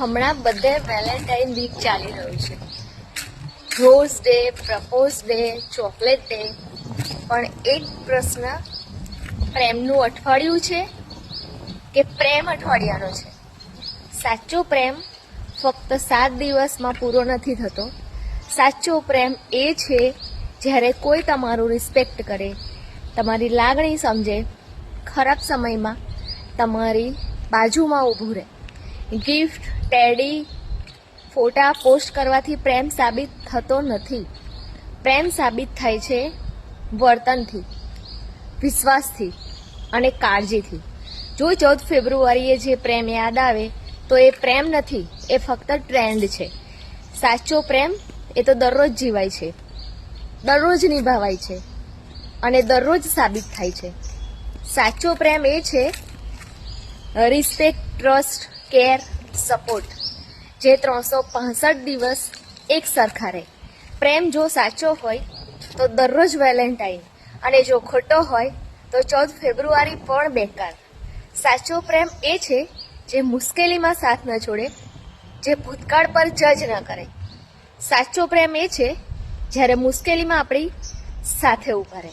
હમણાં બધે Valentine week ચાલી રહ્યું છે. Rose day, propose day, chocolate day. પણ એક પ્રશ્ન, પ્રેમનું અઠવાડિયું છે કે પ્રેમ અઠવાડિયાનો છે? સાચો પ્રેમ ફક્ત 7 દિવસમાં પૂરો નથી થતો. સાચો પ્રેમ એ છે જ્યારે કોઈ તમારું રિસ્પેક્ટ કરે, તમારી લાગણી સમજે, ખરાબ સમયમાં તમારી બાજુમાં ઊભું રહે. ગિફ્ટ, ટેડી, ફોટા પોસ્ટ કરવાથી પ્રેમ સાબિત થતો નથી. પ્રેમ સાબિત થાય છે વર્તનથી, વિશ્વાસથી અને કાળજીથી. જો 14 ફેબ્રુઆરીએ જે પ્રેમ યાદ આવે તો એ પ્રેમ નથી, એ ફક્ત ટ્રેન્ડ છે. સાચો પ્રેમ એ તો દરરોજ જીવાય છે, દરરોજ નિભાવાય છે અને દરરોજ સાબિત થાય છે. સાચો પ્રેમ એ છે રિસ્પેક્ટ, ટ્રસ્ટ, કેર, સપોર્ટ, જે 365 દિવસ એક સરખા રહે. પ્રેમ જો સાચો હોય તો દરરોજ વેલેન્ટાઇન, અને જો ખોટો હોય તો 14 ફેબ્રુઆરી પણ બેકાર. સાચો પ્રેમ એ છે જે મુશ્કેલીમાં સાથ ન છોડે, જે ભૂતકાળ પર જજ ન કરે. સાચો પ્રેમ એ છે જ્યારે મુશ્કેલીમાં આપણી સાથે ઊભા રહે.